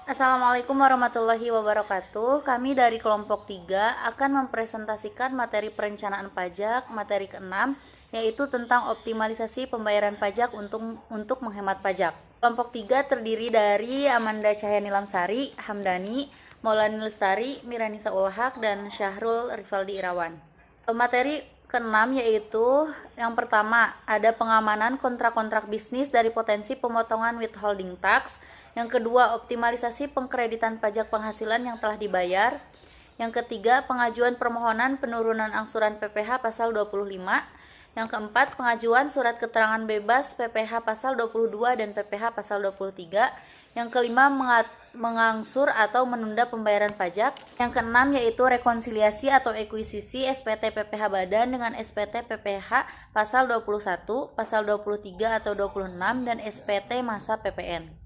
Assalamualaikum warahmatullahi wabarakatuh. Kami dari kelompok 3 akan mempresentasikan materi perencanaan pajak, materi ke-6, yaitu tentang optimalisasi pembayaran pajak untuk menghemat pajak. Kelompok 3 terdiri dari Amanda Cahyani Lamsari, Hamdani, Maulani Lestari, Miranisa Ulhaq, dan Syahrul Rivaldi Irawan. Materi ke-6 yaitu yang pertama ada pengamanan kontrak-kontrak bisnis dari potensi pemotongan withholding tax. Yang kedua, optimalisasi pengkreditan pajak penghasilan yang telah dibayar. Yang ketiga, pengajuan permohonan penurunan angsuran PPh pasal 25. Yang keempat, pengajuan surat keterangan bebas PPh pasal 22 dan PPh pasal 23. Yang kelima, mengangsur atau menunda pembayaran pajak. Yang keenam yaitu rekonsiliasi atau ekuisisi SPT PPh Badan dengan SPT PPh pasal 21, pasal 23 atau 26 dan SPT masa PPN.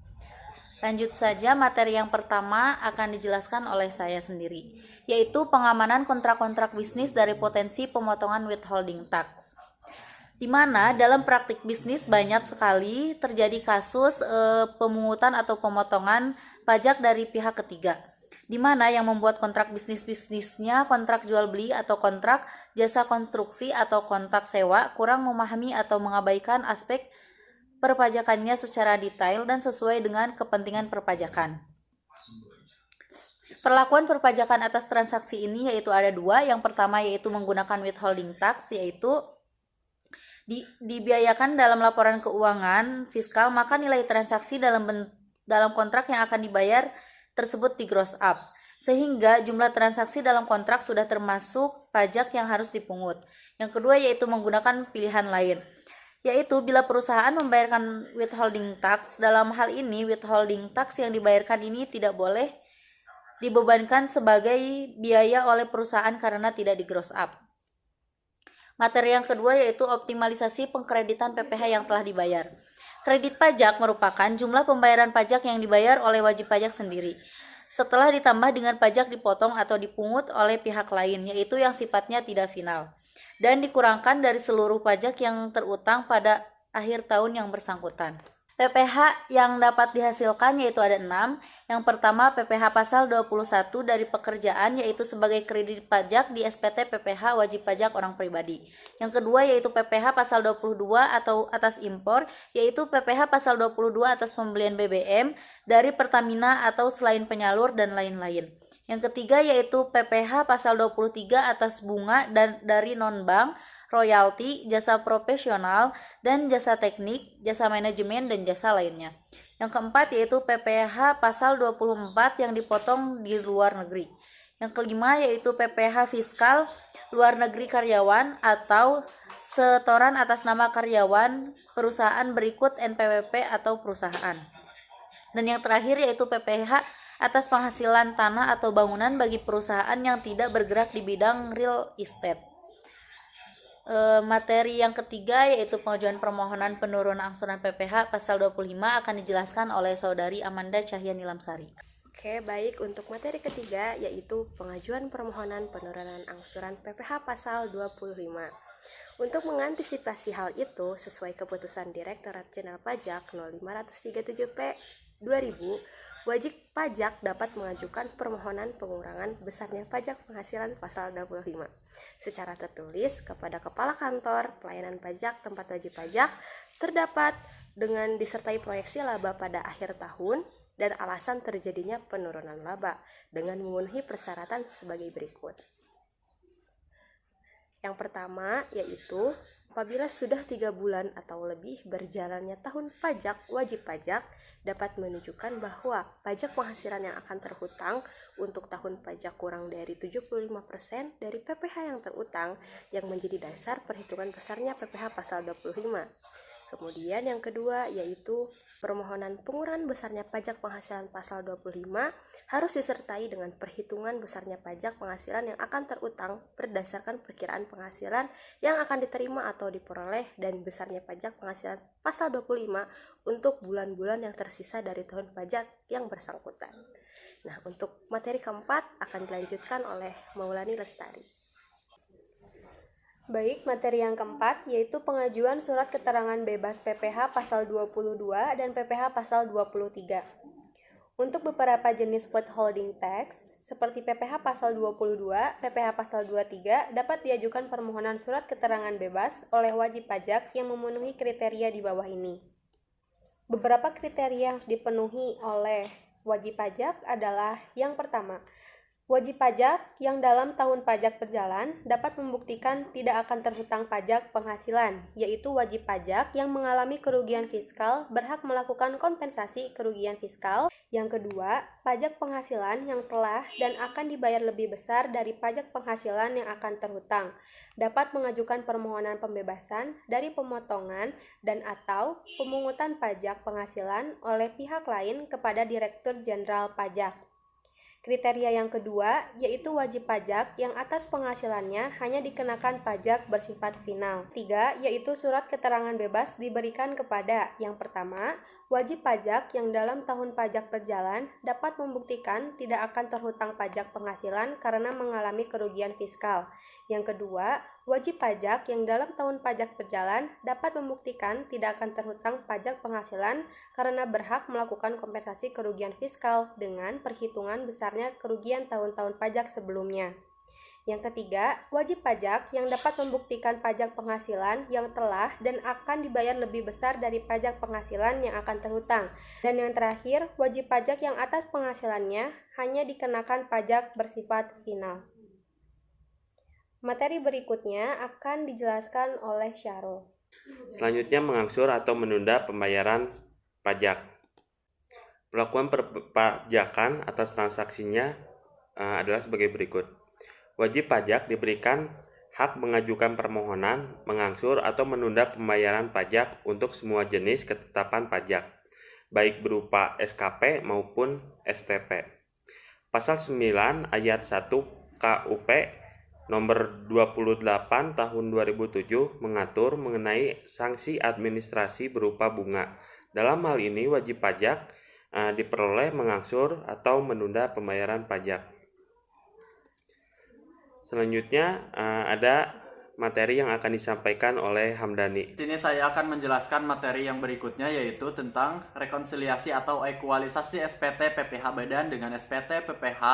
Lanjut saja, materi yang pertama akan dijelaskan oleh saya sendiri, yaitu pengamanan kontrak-kontrak bisnis dari potensi pemotongan withholding tax. Di mana dalam praktik bisnis banyak sekali terjadi kasus pemungutan atau pemotongan pajak dari pihak ketiga, di mana yang membuat kontrak bisnisnya kontrak jual beli atau kontrak jasa konstruksi atau kontrak sewa kurang memahami atau mengabaikan aspek perpajakannya secara detail dan sesuai dengan kepentingan perpajakan. Perlakuan perpajakan atas transaksi ini yaitu ada dua. Yang pertama yaitu menggunakan withholding tax, yaitu dibiayakan dalam laporan keuangan fiskal, maka nilai transaksi dalam kontrak yang akan dibayar tersebut di gross up, sehingga jumlah transaksi dalam kontrak sudah termasuk pajak yang harus dipungut. Yang kedua yaitu menggunakan pilihan lain, yaitu bila perusahaan membayarkan withholding tax. Dalam hal ini, withholding tax yang dibayarkan ini tidak boleh dibebankan sebagai biaya oleh perusahaan karena tidak di gross up. Materi yang kedua yaitu optimalisasi pengkreditan PPh yang telah dibayar. Kredit pajak merupakan jumlah pembayaran pajak yang dibayar oleh wajib pajak sendiri, setelah ditambah dengan pajak dipotong atau dipungut oleh pihak lain, yaitu yang sifatnya tidak final, dan dikurangkan dari seluruh pajak yang terutang pada akhir tahun yang bersangkutan. PPh yang dapat dihasilkan yaitu ada 6. Yang pertama, PPh pasal 21 dari pekerjaan, yaitu sebagai kredit pajak di SPT PPh wajib pajak orang pribadi. Yang kedua yaitu PPh pasal 22 atau atas impor, yaitu PPh pasal 22 atas pembelian BBM dari Pertamina atau selain penyalur dan lain-lain. Yang ketiga yaitu PPh pasal 23 atas bunga dan dari non-bank, royalti, jasa profesional, dan jasa teknik, jasa manajemen, dan jasa lainnya. Yang keempat yaitu PPh pasal 24 yang dipotong di luar negeri. Yang kelima yaitu PPh fiskal luar negeri karyawan atau setoran atas nama karyawan perusahaan berikut NPWP atau perusahaan. Dan yang terakhir yaitu PPh atas penghasilan tanah atau bangunan bagi perusahaan yang tidak bergerak di bidang real estate. Materi yang ketiga yaitu pengajuan permohonan penurunan angsuran PPh pasal 25 akan dijelaskan oleh saudari Amanda Cahyani Lamsari. Oke, baik. Untuk materi ketiga yaitu pengajuan permohonan penurunan angsuran PPh pasal 25. Untuk mengantisipasi hal itu, sesuai keputusan Direktorat Jenderal Pajak 0537P 2000, wajib pajak dapat mengajukan permohonan pengurangan besarnya pajak penghasilan pasal 25 secara tertulis kepada Kepala Kantor Pelayanan Pajak tempat wajib pajak terdapat dengan disertai proyeksi laba pada akhir tahun dan alasan terjadinya penurunan laba dengan memenuhi persyaratan sebagai berikut. Yang pertama yaitu apabila sudah 3 bulan atau lebih berjalannya tahun pajak, wajib pajak dapat menunjukkan bahwa pajak penghasilan yang akan terhutang untuk tahun pajak kurang dari 75% dari PPh yang terutang yang menjadi dasar perhitungan besarnya PPh pasal 25. Kemudian yang kedua yaitu permohonan pengurangan besarnya pajak penghasilan pasal 25 harus disertai dengan perhitungan besarnya pajak penghasilan yang akan terutang berdasarkan perkiraan penghasilan yang akan diterima atau diperoleh dan besarnya pajak penghasilan pasal 25 untuk bulan-bulan yang tersisa dari tahun pajak yang bersangkutan. Nah, untuk materi keempat akan dilanjutkan oleh Maulani Lestari. Baik, materi yang keempat yaitu pengajuan surat keterangan bebas PPh pasal 22 dan PPh pasal 23. Untuk beberapa jenis withholding tax, seperti PPh pasal 22, PPh pasal 23, dapat diajukan permohonan surat keterangan bebas oleh wajib pajak yang memenuhi kriteria di bawah ini. Beberapa kriteria yang harus dipenuhi oleh wajib pajak adalah yang pertama, wajib pajak yang dalam tahun pajak berjalan dapat membuktikan tidak akan terhutang pajak penghasilan, yaitu wajib pajak yang mengalami kerugian fiskal berhak melakukan kompensasi kerugian fiskal. Yang kedua, pajak penghasilan yang telah dan akan dibayar lebih besar dari pajak penghasilan yang akan terhutang, dapat mengajukan permohonan pembebasan dari pemotongan dan atau pemungutan pajak penghasilan oleh pihak lain kepada Direktur Jenderal Pajak. Kriteria yang kedua yaitu wajib pajak yang atas penghasilannya hanya dikenakan pajak bersifat final. Tiga, yaitu surat keterangan bebas diberikan kepada yang pertama, wajib pajak yang dalam tahun pajak berjalan dapat membuktikan tidak akan terhutang pajak penghasilan karena mengalami kerugian fiskal. Yang kedua, wajib pajak yang dalam tahun pajak berjalan dapat membuktikan tidak akan terhutang pajak penghasilan karena berhak melakukan kompensasi kerugian fiskal dengan perhitungan besarnya kerugian tahun-tahun pajak sebelumnya. Yang ketiga, wajib pajak yang dapat membuktikan pajak penghasilan yang telah dan akan dibayar lebih besar dari pajak penghasilan yang akan terhutang. Dan yang terakhir, wajib pajak yang atas penghasilannya hanya dikenakan pajak bersifat final. Materi berikutnya akan dijelaskan oleh Syarul. Selanjutnya, mengangsur atau menunda pembayaran pajak. Pelakuan perpajakan atas transaksinya adalah sebagai berikut. Wajib pajak diberikan hak mengajukan permohonan, mengangsur atau menunda pembayaran pajak untuk semua jenis ketetapan pajak, baik berupa SKP maupun STP. Pasal 9 ayat 1 KUP Nomor 28 tahun 2007 mengatur mengenai sanksi administrasi berupa bunga. Dalam hal ini wajib pajak diperoleh mengangsur atau menunda pembayaran pajak. Selanjutnya ada materi yang akan disampaikan oleh Hamdani. Di sini saya akan menjelaskan materi yang berikutnya, yaitu tentang rekonsiliasi atau ekualisasi SPT PPh Badan dengan SPT PPh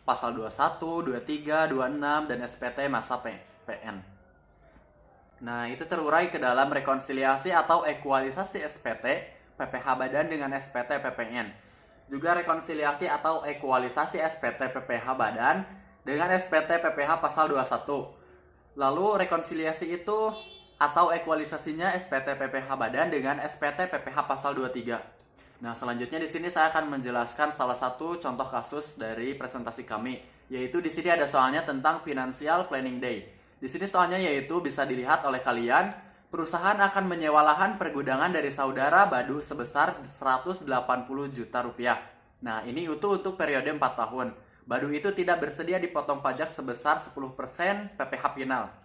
Pasal 21, 23, 26, dan SPT masa PN. Nah, itu terurai ke dalam rekonsiliasi atau ekualisasi SPT PPh Badan dengan SPT PPN. Juga rekonsiliasi atau ekualisasi SPT PPh Badan dengan SPT PPh Pasal 21. Lalu rekonsiliasi itu atau ekualisasinya SPT PPh Badan dengan SPT PPh Pasal 23. Nah, selanjutnya di sini saya akan menjelaskan salah satu contoh kasus dari presentasi kami, yaitu di sini ada soalnya tentang Financial Planning Day. Di sini soalnya yaitu bisa dilihat oleh kalian, perusahaan akan menyewa lahan pergudangan dari saudara Badu sebesar 180 juta rupiah. Nah, ini itu untuk periode 4 tahun. Badu itu tidak bersedia dipotong pajak sebesar 10% PPh final.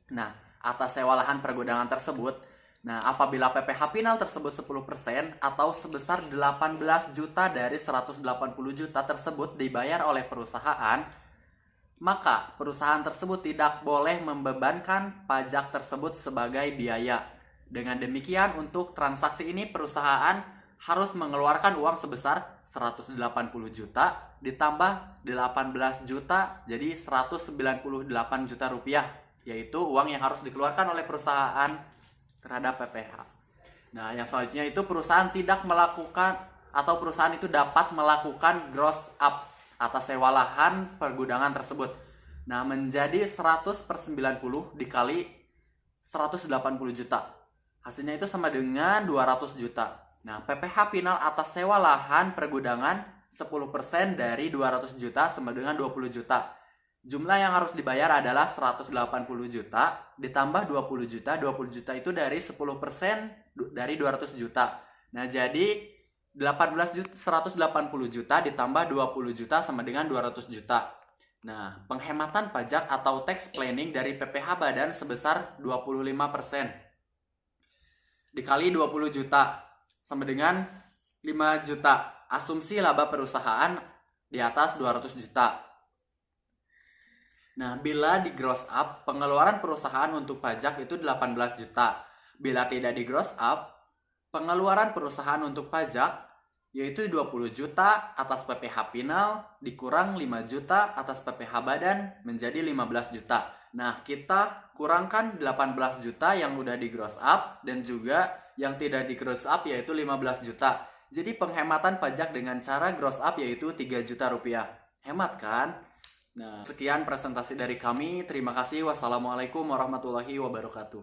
Nah, atas sewa lahan pergudangan tersebut, apabila PPh final tersebut 10% atau sebesar 18 juta dari 180 juta tersebut dibayar oleh perusahaan, maka perusahaan tersebut tidak boleh membebankan pajak tersebut sebagai biaya. Dengan demikian, untuk transaksi ini perusahaan harus mengeluarkan uang sebesar 180 juta ditambah 18 juta, jadi 198 juta rupiah, yaitu uang yang harus dikeluarkan oleh perusahaan terhadap PPh. Nah, yang selanjutnya itu perusahaan tidak melakukan atau perusahaan itu dapat melakukan gross up atas sewa lahan pergudangan tersebut. Nah, menjadi 100/90 dikali 180 juta. Hasilnya itu sama dengan 200 juta. Nah, PPh final atas sewa lahan pergudangan 10% dari 200 juta sama dengan 20 juta. Jumlah yang harus dibayar adalah 180 juta ditambah 20 juta. 20 juta itu dari 10% dari 200 juta. Nah, jadi 180 juta ditambah 20 juta sama dengan 200 juta. Nah, penghematan pajak atau tax planning dari PPh Badan sebesar 25%. Dikali 20 juta sama dengan 5 juta. Asumsi laba perusahaan di atas 200 juta. Nah, bila di gross up, pengeluaran perusahaan untuk pajak itu 18 juta. Bila tidak di gross up, pengeluaran perusahaan untuk pajak yaitu 20 juta atas PPh final dikurang 5 juta atas PPh badan menjadi 15 juta. Nah, kita kurangkan 18 juta yang udah di gross up dan juga yang tidak di gross up yaitu 15 juta. Jadi penghematan pajak dengan cara gross up yaitu 3 juta rupiah. Hemat kan? Nah, sekian presentasi dari kami. Terima kasih. Wassalamualaikum warahmatullahi wabarakatuh.